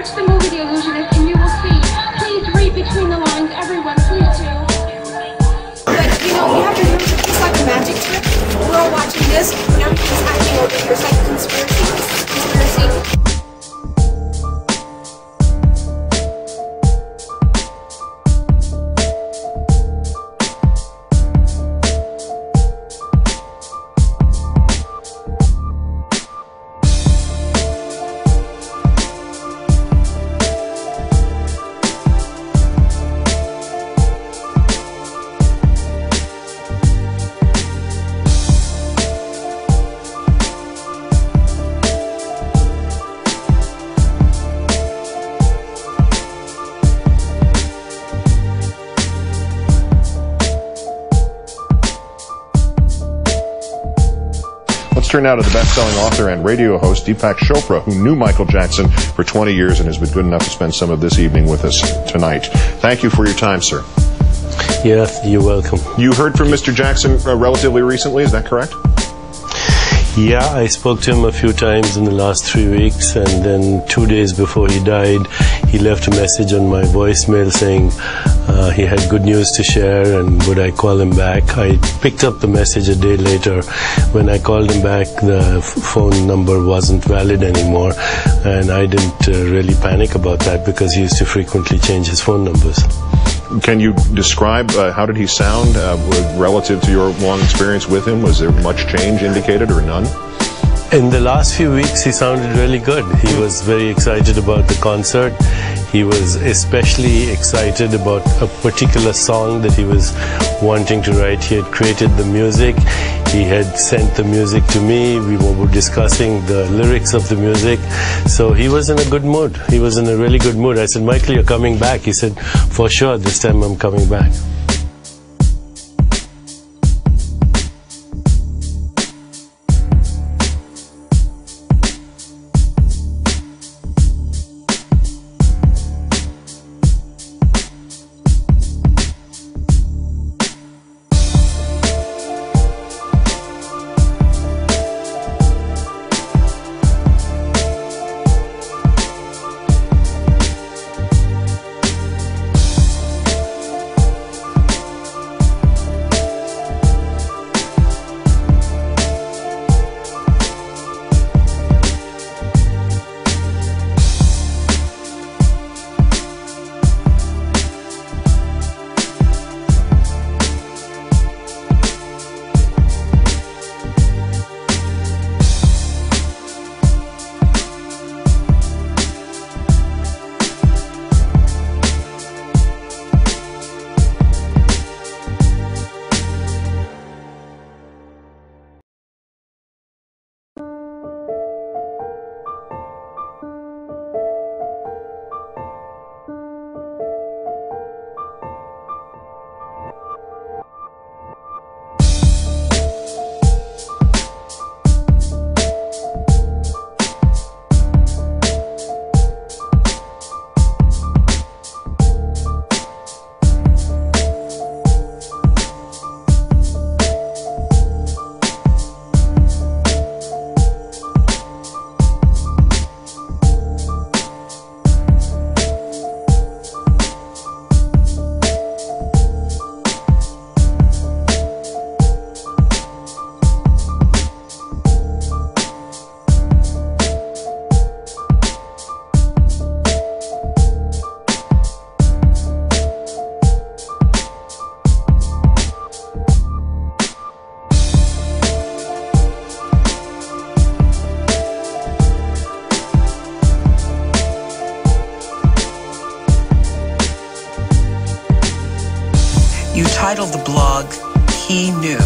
watch the movie The Illusionist and you will see. Please read between the lines, everyone, please do. But, you know, you have to remember, it's like a magic trick. We're all watching this, and everything's happening over here. It's like a conspiracy. Conspiracy. Let's turn now to the best-selling author and radio host Deepak Chopra, who knew Michael Jackson for 20 years and has been good enough to spend some of this evening with us tonight. Thank you for your time, sir. Yes, you're welcome. You heard from Mr. Jackson relatively recently, is that correct? Yeah, I spoke to him a few times in the last 3 weeks, and then 2 days before he died, he left a message on my voicemail saying he had good news to share and would I call him back. I picked up the message a day later. When I called him back, the phone number wasn't valid anymore, and I didn't really panic about that because he used to frequently change his phone numbers. Can you describe how did he sound relative to your long experience with him? Was there much change indicated or none? In the last few weeks, he sounded really good. He was very excited about the concert. He was especially excited about a particular song that he was wanting to write. He had created the music. He had sent the music to me. We were discussing the lyrics of the music. So he was in a good mood. He was in a really good mood. I said, Michael, you're coming back. He said, for sure, this time I'm coming back. You titled the blog, He Knew.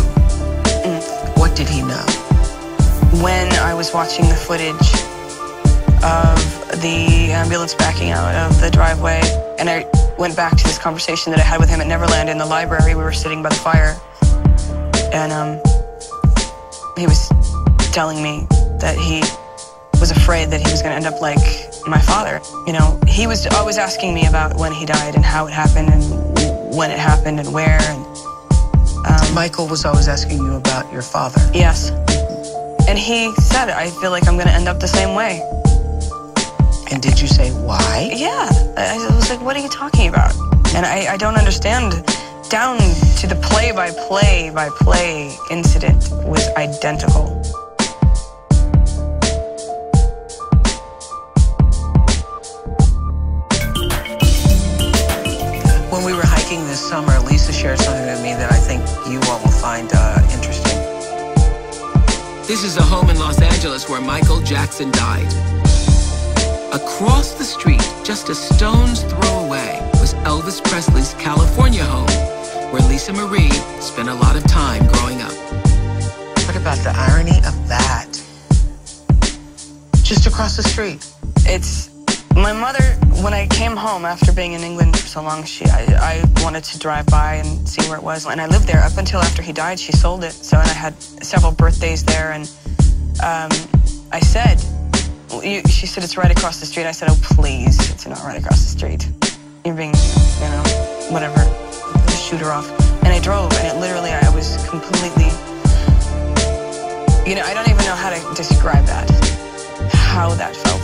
What did he know? When I was watching the footage of the ambulance backing out of the driveway, and I went back to this conversation that I had with him at Neverland in the library. We were sitting by the fire, and he was telling me that he was afraid that he was going to end up like my father. You know, he was always asking me about when he died and how it happened and when it happened and where. And Michael was always asking you about your father. Yes. And he said, I feel like I'm going to end up the same way. And did you say why? Yeah. I was like, what are you talking about? And I don't understand. Down to the play-by-play incident was identical. When we were hiking this summer, Lisa shared something with me that I think you all will find interesting. This is a home in Los Angeles where Michael Jackson died. Across the street, just a stone's throw away, was Elvis Presley's California home, where Lisa Marie spent a lot of time growing up. What about the irony of that? Just across the street. It's my mother, when I came home after being in England for so long, I wanted to drive by and see where it was. And I lived there up until after he died. She sold it. So, and I had several birthdays there. And I said, she said, it's right across the street. I said, oh, please, it's not right across the street. You're being, you know, whatever, shoot her off. And I drove, and it literally, I was completely, you know, I don't even know how to describe that, how that felt.